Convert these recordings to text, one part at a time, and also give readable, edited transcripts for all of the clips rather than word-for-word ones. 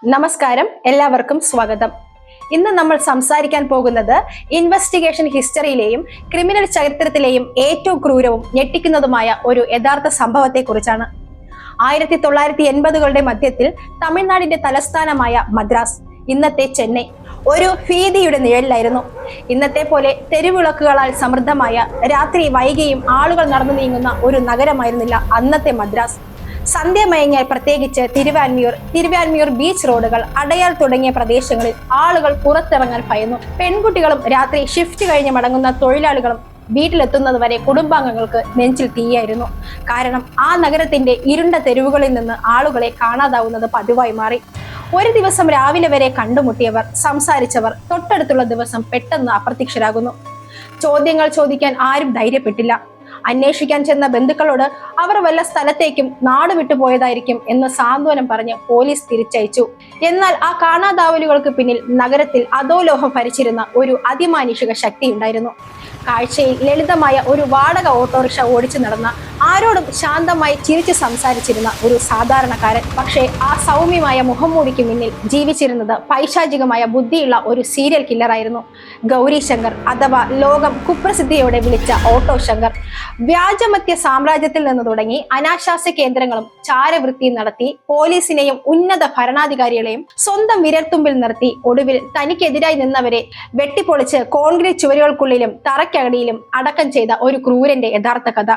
നമസ്കാരം, എല്ലാവർക്കും സ്വാഗതം. ഇന്ന് നമ്മൾ സംസാരിക്കാൻ പോകുന്നത് ഇൻവെസ്റ്റിഗേഷൻ ഹിസ്റ്ററിയിലെയും ക്രിമിനൽ ചരിത്രത്തിലെയും ഏറ്റവും ക്രൂരവും ഞെട്ടിക്കുന്നതുമായ ഒരു യഥാർത്ഥ സംഭവത്തെക്കുറിച്ചാണ്. 1980കളുടെ മധ്യത്തിൽ തമിഴ്നാടിന്റെ തലസ്ഥാനമായ മദ്രാസ്, ഇന്നത്തെ ചെന്നൈ, ഒരു ഭീതിയുടെ നിഴലിലായിരുന്നു. ഇന്നത്തെ പോലെ തെരുവിളക്കുകളാൽ സമൃദ്ധമായ, രാത്രി വൈകിയും ആളുകൾ നടന്നു ഒരു നഗരമായിരുന്നില്ല അന്നത്തെ മദ്രാസ്. സന്ധ്യ മയങ്ങിയാൽ പ്രത്യേകിച്ച് തിരുവാൻമിയൂർ ബീച്ച് റോഡുകൾ, അടയാർ തുടങ്ങിയ പ്രദേശങ്ങളിൽ ആളുകൾ പുറത്തിറങ്ങാൻ ഭയന്നു. പെൺകുട്ടികളും രാത്രി ഷിഫ്റ്റ് കഴിഞ്ഞ് മടങ്ങുന്ന തൊഴിലാളികളും വീട്ടിലെത്തുന്നത് വരെ കുടുംബാംഗങ്ങൾക്ക് നെഞ്ചിൽ തീയായിരുന്നു. കാരണം ആ നഗരത്തിന്റെ ഇരുണ്ട തെരുവുകളിൽ നിന്ന് ആളുകളെ കാണാതാവുന്നത് പതിവായി മാറി. ഒരു ദിവസം രാവിലെ വരെ കണ്ടുമുട്ടിയവർ, സംസാരിച്ചവർ തൊട്ടടുത്തുള്ള ദിവസം പെട്ടെന്ന് അപ്രത്യക്ഷരാകുന്നു. ചോദ്യങ്ങൾ ചോദിക്കാൻ ആരും ധൈര്യപ്പെട്ടില്ല. അന്വേഷിക്കാൻ ചെന്ന ബന്ധുക്കളോട് അവർ വല്ല സ്ഥലത്തേക്കും നാട് വിട്ടുപോയതായിരിക്കും എന്ന് സാന്ത്വനം പറഞ്ഞ് പോലീസ് തിരിച്ചയച്ചു. എന്നാൽ ആ കാണാതാവലുകൾക്ക് പിന്നിൽ നഗരത്തിൽ അധോലോഹം ഭരിച്ചിരുന്ന ഒരു അതിമാനുഷിക ശക്തി ഉണ്ടായിരുന്നു. കാഴ്ചയിൽ ലളിതമായ ഒരു വാടക ഓട്ടോറിക്ഷ ഓടിച്ചു നടന്ന, ആരോടും ശാന്തമായി ചിരിച്ചു സംസാരിച്ചിരുന്ന ഒരു സാധാരണക്കാരൻ. പക്ഷേ ആ സൗമ്യമായ മുഖംമൂടിക്ക് മുന്നിൽ ജീവിച്ചിരുന്നത് പൈശാചികമായ ബുദ്ധിയുള്ള ഒരു സീരിയൽ കില്ലറായിരുന്നു. ഗൗരി ശങ്കർ, അഥവാ ലോകം കുപ്രസിദ്ധിയോടെ വിളിച്ച ഓട്ടോ ശങ്കർ. വ്യാജമദ്യ സാമ്രാജ്യത്തിൽ നിന്ന് തുടങ്ങി അനാശാസ്യ കേന്ദ്രങ്ങളും ചാരവൃത്തിയും നടത്തി പോലീസിനെയും ഉന്നത ഭരണാധികാരികളെയും സ്വന്തം വിരൽത്തുമ്പിൽ നിർത്തി ഒടുവിൽ തനിക്കെതിരായി നിന്നവരെ വെട്ടിപ്പൊളിച്ച് കോൺക്രീറ്റ് ചുവരുകൾക്കുള്ളിലും തറയ്ക്കടിയിലും അടക്കം ചെയ്ത ഒരു ക്രൂരന്റെ യഥാർത്ഥ കഥ.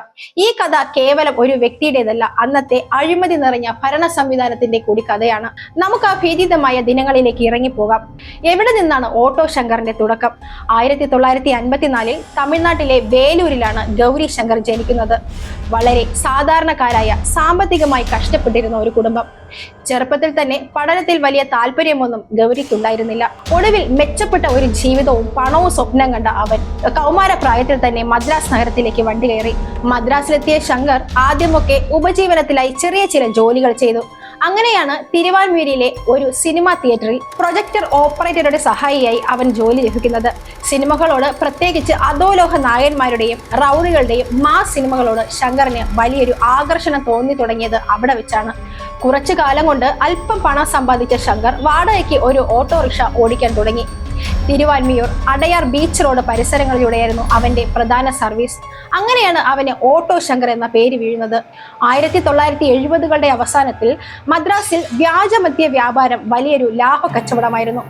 ഈ കഥ കേവലം ഒരു വ്യക്തിയുടേതല്ല, അന്നത്തെ അഴിമതി നിറഞ്ഞ ഭരണ സംവിധാനത്തിന്റെ കൂടി കഥയാണ്. നമുക്ക് ആ ഭീതിതമായ ദിനങ്ങളിലേക്ക് ഇറങ്ങിപ്പോകാം. എവിടെ നിന്നാണ് ഓട്ടോ ശങ്കറിന്റെ തുടക്കം? 1954 തമിഴ്നാട്ടിലെ വേലൂരിലാണ് ഗൗരി ശങ്കർ ജനിക്കുന്നത്. വളരെ സാധാരണക്കാരായ, സാമ്പത്തികമായി കഷ്ടപ്പെട്ടിരുന്ന ഒരു കുടുംബം. ചെറുപ്പത്തിൽ തന്നെ പഠനത്തിൽ വലിയ താല്പര്യമൊന്നും ഗൗരിക്കുണ്ടായിരുന്നില്ല. ഒടുവിൽ മെച്ചപ്പെട്ട ഒരു ജീവിതവും പണവും സ്വപ്നം കണ്ട അവൻ കൗമാരപ്രായത്തിൽ തന്നെ മദ്രാസ് നഗരത്തിലേക്ക് വണ്ടി കയറി. മദ്രാസിലെത്തിയ ശങ്കർ ആദ്യമൊക്കെ ഉപജീവനത്തിലായി ചെറിയ ചില ജോലികൾ ചെയ്തു. അങ്ങനെയാണ് തിരുവാൻമൂരിലെ ഒരു സിനിമാ തിയേറ്ററിൽ പ്രൊജക്ടർ ഓപ്പറേറ്ററുടെ സഹായിയായി അവൻ ജോലി ലഭിക്കുന്നത്. സിനിമകളോട്, പ്രത്യേകിച്ച് അധോലോക നായകന്മാരുടെയും റൗഡികളുടെയും മാസ് സിനിമകളോട് ശങ്കറിന് വലിയൊരു ആകർഷണം തോന്നി തുടങ്ങിയത് അവിടെ വെച്ചാണ്. കുറച്ചു കാലം കൊണ്ട് അല്പം പണം സമ്പാദിച്ച ശങ്കർ വാടകയ്ക്ക് ഒരു ഓട്ടോറിക്ഷ ഓടിക്കാൻ തുടങ്ങി. തിരുവാൻമിയൂർ, അടയാർ ബീച്ച് റോഡ് പരിസരങ്ങളിലൂടെയായിരുന്നു അവന്റെ പ്രധാന സർവീസ്. അങ്ങനെയാണ് അവന് ഓട്ടോ ശങ്കർ എന്ന പേര് വീഴുന്നത്. 1970കളുടെ അവസാനത്തിൽ മദ്രാസിൽ വ്യാജമദ്യ വ്യാപാരം വലിയൊരു ലാഭ കച്ചവടമായിരുന്നു.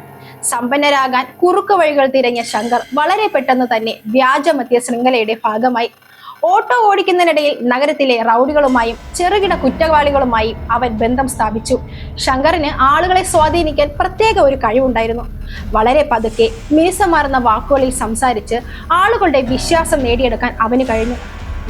സമ്പന്നരാകാൻ കുറുക്ക് വഴികൾ തിരഞ്ഞ ശങ്കർ വളരെ പെട്ടെന്ന് തന്നെ വ്യാജമദ്യ ശൃംഖലയുടെ ഭാഗമായി. ഓട്ടോ ഓടിക്കുന്നതിനിടയിൽ നഗരത്തിലെ റൗഡികളുമായും ചെറുകിട കുറ്റവാളികളുമായും അവൻ ബന്ധം സ്ഥാപിച്ചു. ശങ്കറിന് ആളുകളെ സ്വാധീനിക്കാൻ പ്രത്യേക ഒരു കഴിവുണ്ടായിരുന്നു. വളരെ പതുക്കെ, മിനുസമാർന്ന വാക്കുകളിൽ സംസാരിച്ച് ആളുകളുടെ വിശ്വാസം നേടിയെടുക്കാൻ അവന് കഴിഞ്ഞു.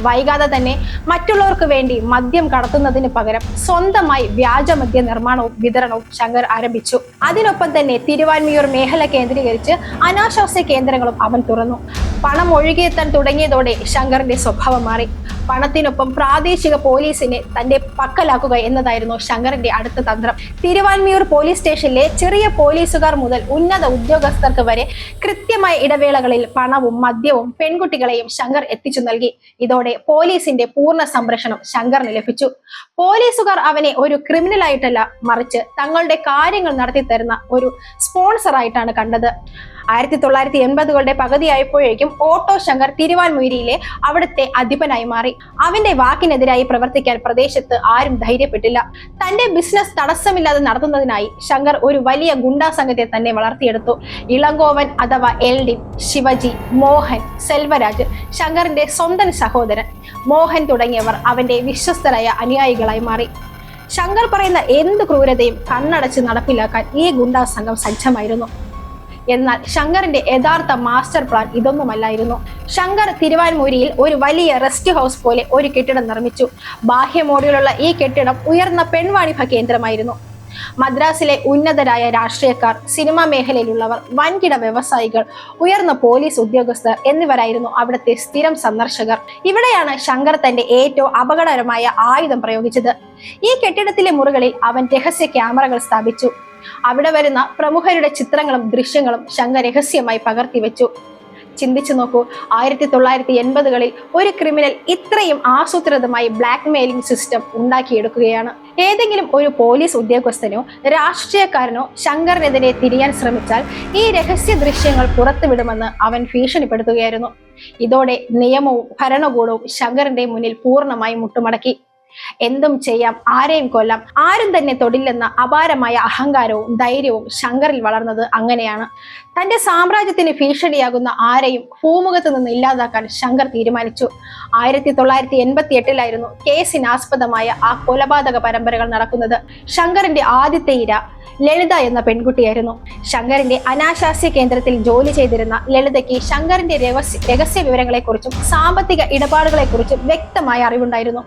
വൈകാതെ തന്നെ മറ്റുള്ളവർക്ക് വേണ്ടി മദ്യം കടത്തുന്നതിന് പകരം സ്വന്തമായി വ്യാജമദ്യ നിർമ്മാണവും വിതരണവും ശങ്കർ ആരംഭിച്ചു. അതിനൊപ്പം തന്നെ തിരുവാൻമിയൂർ മേഖല കേന്ദ്രീകരിച്ച് അനാശാസ്യ കേന്ദ്രങ്ങളും അവൻ തുറന്നു. പണം ഒഴുകിയെത്താൻ തുടങ്ങിയതോടെ ശങ്കറിന്റെ സ്വഭാവം മാറി. പണത്തിനൊപ്പം പ്രാദേശിക പോലീസിനെ തന്റെ പക്കലാക്കുക എന്നതായിരുന്നു ശങ്കറിന്റെ അടുത്ത തന്ത്രം. തിരുവാൻമിയൂർ പോലീസ് സ്റ്റേഷനിലെ ചെറിയ പോലീസുകാർ മുതൽ ഉന്നത ഉദ്യോഗസ്ഥർക്ക് വരെ കൃത്യമായ ഇടവേളകളിൽ പണവും മദ്യവും പെൺകുട്ടികളെയും ശങ്കർ എത്തിച്ചു നൽകി. ഇതോടെ പോലീസിന്റെ പൂർണ്ണ സംരക്ഷണം ശങ്കറിന് ലഭിച്ചു. പോലീസുകാർ അവനെ ഒരു ക്രിമിനൽ ആയിട്ടല്ല, മറിച്ച് തങ്ങളുടെ കാര്യങ്ങൾ നടത്തി തരുന്ന ഒരു സ്പോൺസർ ആയിട്ടാണ് കണ്ടത്. 1980കളുടെ പകുതിയായപ്പോഴേക്കും ഓട്ടോ ശങ്കർ തിരുവാൻമൂരിയിലെ അവിടുത്തെ അധിപനായി മാറി. അവന്റെ വാക്കിനെതിരായി പ്രവർത്തിക്കാൻ പ്രദേശത്ത് ആരും ധൈര്യപ്പെട്ടില്ല. തന്റെ ബിസിനസ് തടസ്സമില്ലാതെ നടത്തുന്നതിനായി ശങ്കർ ഒരു വലിയ ഗുണ്ടാ സംഘത്തെ തന്നെ വളർത്തിയെടുത്തു. ഇളങ്കോവൻ അഥവാ എൽഡി, ശിവജി, മോഹൻ, സെൽവരാജ്, ശങ്കറിന്റെ സ്വന്തം സഹോദരൻ മോഹൻ തുടങ്ങിയവർ അവന്റെ വിശ്വസ്തരായ അനുയായികളായി മാറി. ശങ്കർ പറയുന്ന എന്ത് ക്രൂരതയും കണ്ണടച്ച് നടപ്പിലാക്കാൻ ഈ ഗുണ്ടാ സംഘം സജ്ജമായിരുന്നു. എന്നാൽ ശങ്കറിന്റെ യഥാർത്ഥ മാസ്റ്റർ പ്ലാൻ ഇതൊന്നുമല്ലായിരുന്നു. ശങ്കർ തിരുവാൻമൂരിയിൽ ഒരു വലിയ റെസ്റ്റ് ഹൗസ് പോലെ ഒരു കെട്ടിടം നിർമ്മിച്ചു. ബാഹ്യമോടിലുള്ള ഈ കെട്ടിടം ഉയർന്ന പെൺവാണിഭ കേന്ദ്രമായിരുന്നു. മദ്രാസിലെ ഉന്നതരായ രാഷ്ട്രീയക്കാർ, സിനിമാ മേഖലയിലുള്ളവർ, വൻകിട വ്യവസായികൾ, ഉയർന്ന പോലീസ് ഉദ്യോഗസ്ഥർ എന്നിവരായിരുന്നു അവിടുത്തെ സ്ഥിരം സന്ദർശകർ. ഇവിടെയാണ് ശങ്കർ തന്റെ ഏറ്റവും അപകടകരമായ ആയുധം പ്രയോഗിച്ചത്. ഈ കെട്ടിടത്തിലെ മുറികളിൽ അവൻ രഹസ്യ ക്യാമറകൾ സ്ഥാപിച്ചു. അവിടെ വരുന്ന പ്രമുഖരുടെ ചിത്രങ്ങളും ദൃശ്യങ്ങളും ശങ്കർ രഹസ്യമായി പകർത്തി വെച്ചു. ചിന്തിച്ചു നോക്കൂ, 1980കളിൽ ഒരു ക്രിമിനൽ ഇത്രയും ആസൂത്രിതമായി ബ്ലാക്ക് മെയിലിംഗ് സിസ്റ്റം ഉണ്ടാക്കിയെടുക്കുകയാണ്. ഏതെങ്കിലും ഒരു പോലീസ് ഉദ്യോഗസ്ഥനോ രാഷ്ട്രീയക്കാരനോ ശങ്കറിനെതിരെ തിരിയാൻ ശ്രമിച്ചാൽ ഈ രഹസ്യ ദൃശ്യങ്ങൾ പുറത്തുവിടുമെന്ന് അവൻ ഭീഷണിപ്പെടുത്തുകയായിരുന്നു. ഇതോടെ നിയമവും ഭരണകൂടവും ശങ്കറിന്റെ മുന്നിൽ പൂർണ്ണമായി മുട്ടുമടക്കി. എന്തും ചെയ്യാം, ആരെയും കൊല്ലാം, ആരും തന്നെ തൊടില്ലെന്ന അപാരമായ അഹങ്കാരവും ധൈര്യവും ശങ്കറിൽ വളർന്നത് അങ്ങനെയാണ്. തന്റെ സാമ്രാജ്യത്തിന് ഭീഷണിയാകുന്ന ആരെയും ഭൂമുഖത്ത് നിന്ന് ഇല്ലാതാക്കാൻ ശങ്കർ തീരുമാനിച്ചു. 1988 കേസിനാസ്പദമായ ആ കൊലപാതക പരമ്പരകൾ നടക്കുന്നത്. ശങ്കറിന്റെ ആദ്യത്തെ ഇര ലളിത എന്ന പെൺകുട്ടിയായിരുന്നു. ശങ്കറിന്റെ അനാശാസ്യ കേന്ദ്രത്തിൽ ജോലി ചെയ്തിരുന്ന ലളിതയ്ക്ക് ശങ്കറിന്റെ രഹസ്യ വിവരങ്ങളെക്കുറിച്ചും സാമ്പത്തിക ഇടപാടുകളെക്കുറിച്ചും വ്യക്തമായ അറിവുണ്ടായിരുന്നു.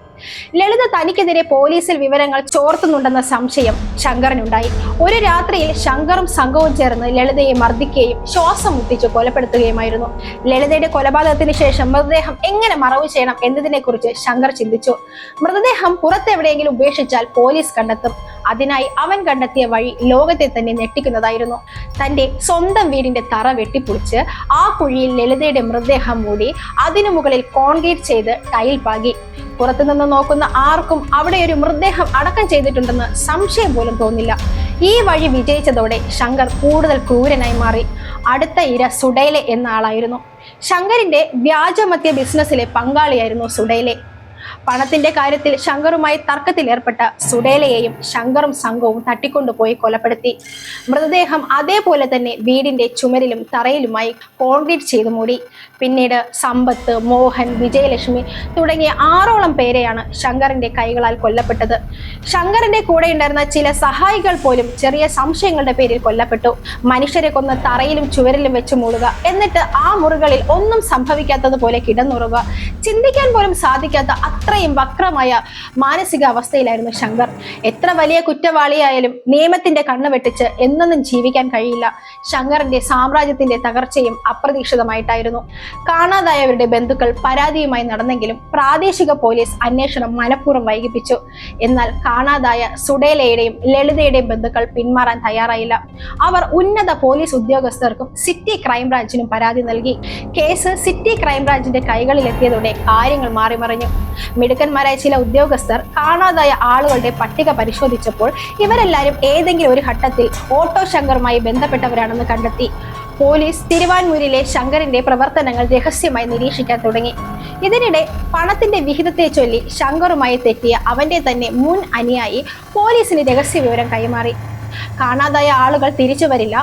ലളിത തനിക്കെതിരെ പോലീസിൽ വിവരങ്ങൾ ചോർത്തുന്നുണ്ടെന്ന സംശയം ശങ്കറിനുണ്ടായി. ഒരു രാത്രിയിൽ ശങ്കറും സംഘവും ചേർന്ന് ലളിതയെ മർദ്ദിക്കുകയും ശ്വാസം മുട്ടിച്ച് കൊലപ്പെടുത്തുകയുമായിരുന്നു. ലളിതയുടെ കൊലപാതകത്തിന് ശേഷം മൃതദേഹം എങ്ങനെ മറവ് ചെയ്യണം എന്നതിനെ കുറിച്ച് ശങ്കർ ചിന്തിച്ചു. മൃതദേഹം പുറത്തെവിടെയെങ്കിലും ഉപേക്ഷിച്ചാൽ പോലീസ് കണ്ടെത്തും. അതിനായി അവൻ കണ്ടെത്തിയ വഴി ലോകത്തെ തന്നെ ഞെട്ടിക്കുന്നതായിരുന്നു. തന്റെ സ്വന്തം വീടിന്റെ തറ വെട്ടിപ്പൊളിച്ച് ആ കുഴിയിൽ ലളിതയുടെ മൃതദേഹം മൂടി അതിനു മുകളിൽ കോൺക്രീറ്റ് ചെയ്ത് ടൈൽ പാകി. പുറത്തുനിന്ന് നോക്കുന്ന ആർക്കും അവിടെ ഒരു മൃതദേഹം അടക്കം ചെയ്തിട്ടുണ്ടെന്ന് സംശയം പോലും തോന്നില്ല. ഈ വഴി വിജയിച്ചതോടെ ശങ്കർ കൂടുതൽ ക്രൂരനായി മാറി. അടുത്ത ഇര സുഡൈലെ എന്ന ആളായിരുന്നു. ശങ്കറിന്റെ വ്യാജമദ്യ ബിസിനസ്സിലെ പങ്കാളിയായിരുന്നു സുഡൈലെ. പണത്തിന്റെ കാര്യത്തിൽ ശങ്കറുമായി തർക്കത്തിലേർപ്പെട്ട സുഡേലയെയും ശങ്കറും സംഘവും തട്ടിക്കൊണ്ടുപോയി കൊലപ്പെടുത്തി. മൃതദേഹം അതേപോലെ തന്നെ വീടിന്റെ ചുമരിലും തറയിലുമായി കോൺക്രീറ്റ് ചെയ്തു മൂടി. പിന്നീട് സമ്പത്ത്, മോഹൻ, വിജയലക്ഷ്മി തുടങ്ങിയ 6ഓളം പേരെയാണ് ശങ്കറിന്റെ കൈകളാൽ കൊല്ലപ്പെട്ടത്. ശങ്കറിന്റെ കൂടെ ഉണ്ടായിരുന്ന ചില സഹായികൾ പോലും ചെറിയ സംശയങ്ങളുടെ പേരിൽ കൊല്ലപ്പെട്ടു. മനുഷ്യരെ കൊന്ന് തറയിലും ചുവരിലും വെച്ച് മൂടുക, എന്നിട്ട് ആ മുറികളിൽ ഒന്നും സംഭവിക്കാത്തതുപോലെ കിടന്നുറങ്ങുക. ചിന്തിക്കാൻ പോലും സാധിക്കാത്ത അത്രയും വക്രമായ മാനസിക അവസ്ഥയിലായിരുന്നു ശങ്കർ. എത്ര വലിയ കുറ്റവാളിയായാലും നിയമത്തിന്റെ കണ്ണ് വെട്ടിച്ച് എന്നൊന്നും ജീവിക്കാൻ കഴിയില്ല. ശങ്കറിന്റെ സാമ്രാജ്യത്തിന്റെ തകർച്ചയും അപ്രതീക്ഷിതമായിട്ടായിരുന്നു. കാണാതായവരുടെ ബന്ധുക്കൾ പരാതിയുമായി നടന്നെങ്കിലും പ്രാദേശിക പോലീസ് അന്വേഷണം മനഃപൂർവ്വം വൈകിപ്പിച്ചു. എന്നാൽ കാണാതായ സുഡേലയുടെയും ലളിതയുടെയും ബന്ധുക്കൾ പിന്മാറാൻ തയ്യാറായില്ല. അവർ ഉന്നത പോലീസ് ഉദ്യോഗസ്ഥർക്കും സിറ്റി ക്രൈംബ്രാഞ്ചിനും പരാതി നൽകി. കേസ് സിറ്റി ക്രൈംബ്രാഞ്ചിന്റെ കൈകളിലെത്തിയതോടെ കാര്യങ്ങൾ മാറിമറിഞ്ഞു. മിടുക്കന്മാരായ ചില ഉദ്യോഗസ്ഥർ കാണാതായ ആളുകളുടെ പട്ടിക പരിശോധിച്ചപ്പോൾ ഇവരെല്ലാവരും ഏതെങ്കിലും ഒരു ഘട്ടത്തിൽ ഓട്ടോ ശങ്കറുമായി ബന്ധപ്പെട്ടവരാണെന്ന് കണ്ടെത്തി. പോലീസ് തിരുവാൻമൂരിലെ ശങ്കറിന്റെ പ്രവർത്തനങ്ങൾ രഹസ്യമായി നിരീക്ഷിക്കാൻ തുടങ്ങി. ഇതിനിടെ പണത്തിന്റെ വിഹിതത്തെ ചൊല്ലി ശങ്കറുമായി തെറ്റിയ അവന്റെ തന്നെ മുൻ അനുയായി പോലീസിന് രഹസ്യ വിവരം കൈമാറി. കാണാതായ ആളുകൾ തിരിച്ചു വരില്ല,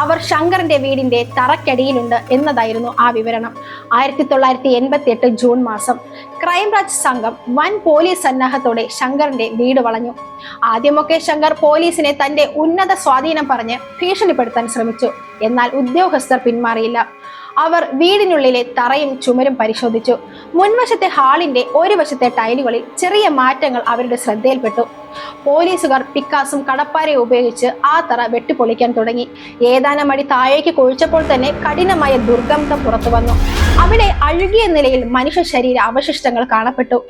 അവർ ശങ്കറിന്റെ വീടിന്റെ തറക്കടിയിലുണ്ട് എന്നതായിരുന്നു ആ വിവരണം. 1988 ജൂൺ മാസം ക്രൈംബ്രാഞ്ച് സംഘം വൻ പോലീസ് സന്നാഹത്തോടെ ശങ്കറിന്റെ വീട് വളഞ്ഞു. ആദ്യമൊക്കെ ശങ്കർ പോലീസിനെ തന്റെ ഉന്നത സ്വാധീനം പറഞ്ഞ് ഭീഷണിപ്പെടുത്താൻ ശ്രമിച്ചു. എന്നാൽ ഉദ്യോഗസ്ഥർ പിന്മാറിയില്ല. അവർ വീടിനുള്ളിലെ തറയും ചുമരും പരിശോധിച്ചു. മുൻവശത്തെ ഹാളിന്റെ ഒരു വശത്തെ ടൈലുകളിൽ ചെറിയ മാറ്റങ്ങൾ അവരുടെ ശ്രദ്ധയിൽപ്പെട്ടു. പോലീസുകാർ പിക്കാസും കടപ്പാരയും ഉപയോഗിച്ച് ആ തറ വെട്ടിപ്പൊളിക്കാൻ തുടങ്ങി. ഏതാനും അടി താഴേക്ക് കുഴിച്ചപ്പോൾ തന്നെ കഠിനമായ ദുർഗന്ധം പുറത്തു വന്നു. അവിടെ അഴുകിയ നിലയിൽ മനുഷ്യ ശരീര അവശിഷ്ടങ്ങൾ കാണപ്പെട്ടു.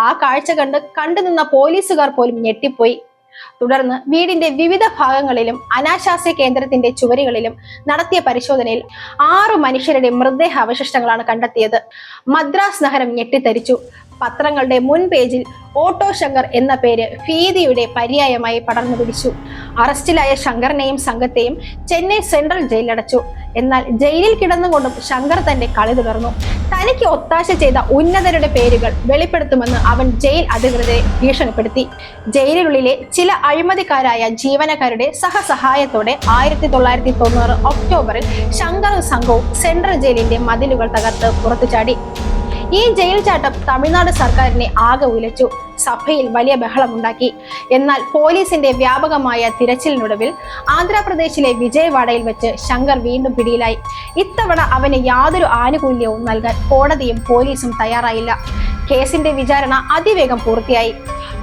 ആ കാഴ്ച കണ്ടുനിന്ന പോലീസുകാർ പോലും ഞെട്ടിപ്പോയി. തുടർന്ന് വീടിന്റെ വിവിധ ഭാഗങ്ങളിലും അനാശാസ്യ കേന്ദ്രത്തിന്റെ ചുവരുകളിലും നടത്തിയ പരിശോധനയിൽ 6 മനുഷ്യരുടെ മൃതദേഹ അവശിഷ്ടങ്ങളാണ് കണ്ടെത്തിയത്. മദ്രാസ് നഗരം ഞെട്ടിത്തരിച്ചു. പത്രങ്ങളുടെ മുൻ പേജിൽ ഓട്ടോ ശങ്കർ എന്ന പേര് ഭീതിയുടെ പര്യായമായി പടർന്നു പിടിച്ചു. അറസ്റ്റിലായ ശങ്കറിനെയും സംഘത്തെയും ചെന്നൈ സെൻട്രൽ ജയിലിലടച്ചു. എന്നാൽ ജയിലിൽ കിടന്നുകൊണ്ടും ശങ്കർ തന്റെ കളി തുടർന്നു. തനിക്ക് ഒത്താശ ചെയ്ത ഉന്നതരുടെ പേരുകൾ വെളിപ്പെടുത്തുമെന്ന് അവൻ ജയിൽ അധികൃതരെ ഭീഷണിപ്പെടുത്തി. ജയിലിനുള്ളിലെ ചില അഴിമതിക്കാരായ ജീവനക്കാരുടെ സഹസഹായത്തോടെ 1990 ഒക്ടോബറിൽ ശങ്കറും സംഘവും സെൻട്രൽ ജയിലിന്റെ മതിലുകൾ തകർത്ത് പുറത്തു ചാടി. ഈ ജയിൽ ചാട്ടം തമിഴ്നാട് സർക്കാരിനെ ആകെ ഉലച്ചു. സഭയിൽ വലിയ ബഹളമുണ്ടാക്കി. എന്നാൽ പോലീസിന്റെ വ്യാപകമായ തിരച്ചിലിനൊടുവിൽ ആന്ധ്രാപ്രദേശിലെ വിജയവാഡയിൽ വെച്ച് ശങ്കർ വീണ്ടും പിടിയിലായി. ഇത്തവണ അവന് യാതൊരു ആനുകൂല്യവും നൽകാൻ കോടതിയും പോലീസും തയ്യാറായില്ല. കേസിന്റെ വിചാരണ അതിവേഗം പൂർത്തിയായി.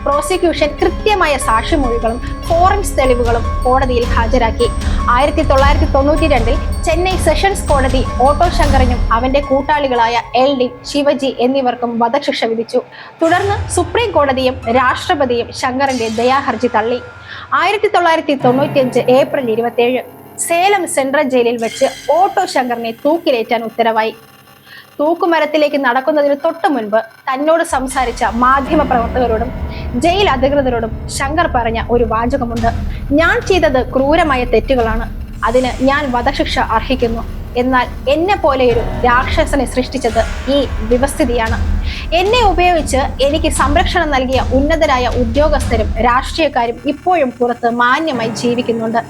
പ്രോസിക്യൂഷൻ കൃത്യമായ സാക്ഷിമൊഴികളും ഫോറൻസ് തെളിവുകളും കോടതിയിൽ ഹാജരാക്കി. 1992 ചെന്നൈ സെഷൻസ് കോടതി ഓട്ടോ ശങ്കറിനും അവന്റെ കൂട്ടാളികളായ LD, ശിവജി എന്നിവർക്കും വധശിക്ഷ വിധിച്ചു. തുടർന്ന് സുപ്രീം കോടതിയും രാഷ്ട്രപതിയും ശങ്കറിന്റെ ദയാഹർജി തള്ളി. 1995 ഏപ്രിൽ 27 സേലം സെൻട്രൽ ജയിലിൽ വെച്ച് ഓട്ടോ ശങ്കറിനെ തൂക്കിലേറ്റാൻ ഉത്തരവായി. തൂക്കുമരത്തിലേക്ക് നടക്കുന്നതിന് തൊട്ടു മുൻപ് തന്നോട് സംസാരിച്ച മാധ്യമ പ്രവർത്തകരോടും ജയിൽ അധികൃതരോടും ശങ്കർ പറഞ്ഞ ഒരു വാചകമുണ്ട്. ഞാൻ ചെയ്തത് ക്രൂരമായ തെറ്റുകളാണ്, അതിന് ഞാൻ വധശിക്ഷ അർഹിക്കുന്നു. എന്നാൽ എന്നെ പോലെയൊരു രാക്ഷസനെ സൃഷ്ടിച്ചത് ഈ വ്യവസ്ഥിതിയാണ്. എന്നെ ഉപയോഗിച്ച് എനിക്ക് സംരക്ഷണം നൽകിയ ഉന്നതരായ ഉദ്യോഗസ്ഥരും രാഷ്ട്രീയക്കാരും ഇപ്പോഴും പുറത്ത് മാന്യമായി ജീവിക്കുന്നുണ്ട്.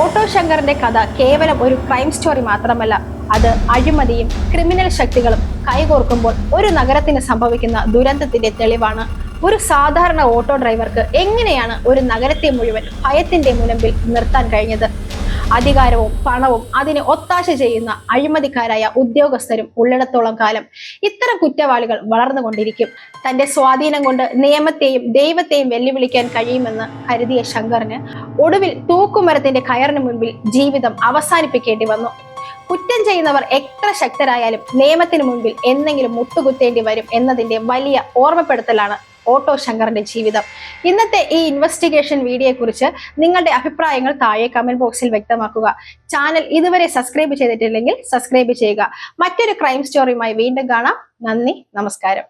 ഓട്ടോ ശങ്കറിന്റെ കഥ കേവലം ഒരു ക്രൈം സ്റ്റോറി മാത്രമല്ല, അത് അഴിമതിയും ക്രിമിനൽ ശക്തികളും കൈകോർക്കുമ്പോൾ ഒരു നഗരത്തിന് സംഭവിക്കുന്ന ദുരന്തത്തിന്റെ തെളിവാണ്. ഒരു സാധാരണ ഓട്ടോ ഡ്രൈവർക്ക് എങ്ങനെയാണ് ഒരു നഗരത്തെ മുഴുവൻ ഭയത്തിന്റെ മുനമ്പിൽ നിർത്താൻ കഴിഞ്ഞത്? അധികാരവും പണവും അതിന് ഒത്താശ ചെയ്യുന്ന അഴിമതിക്കാരായ ഉദ്യോഗസ്ഥരും ഉള്ളിടത്തോളം കാലം ഇത്തരം കുറ്റവാളികൾ വളർന്നുകൊണ്ടിരിക്കും. തന്റെ സ്വാധീനം കൊണ്ട് നിയമത്തെയും ദൈവത്തെയും വെല്ലുവിളിക്കാൻ കഴിയുമെന്ന് കരുതിയ ശങ്കറിന് ഒടുവിൽ തൂക്കുമരത്തിന്റെ കയറിന് മുൻപിൽ ജീവിതം അവസാനിപ്പിക്കേണ്ടി വന്നു. കുറ്റം ചെയ്യുന്നവർ എത്ര ശക്തരായാലും നിയമത്തിന് മുൻപിൽ എന്തെങ്കിലും മുട്ടുകുത്തേണ്ടി വരും എന്നതിന്റെ വലിയ ഓർമ്മപ്പെടുത്തലാണ് ഓട്ടോ ശങ്കറിന്റെ ജീവിതം. ഇന്നത്തെ ഈ ഇൻവെസ്റ്റിഗേഷൻ വീഡിയോയെ കുറിച്ച് നിങ്ങളുടെ അഭിപ്രായങ്ങൾ താഴെ കമന്റ് ബോക്സിൽ വ്യക്തമാക്കുക. ചാനൽ ഇതുവരെ സബ്സ്ക്രൈബ് ചെയ്തിട്ടില്ലെങ്കിൽ സബ്സ്ക്രൈബ് ചെയ്യുക. മറ്റൊരു ക്രൈം സ്റ്റോറിയുമായി വീണ്ടും കാണാം. നന്ദി, നമസ്കാരം.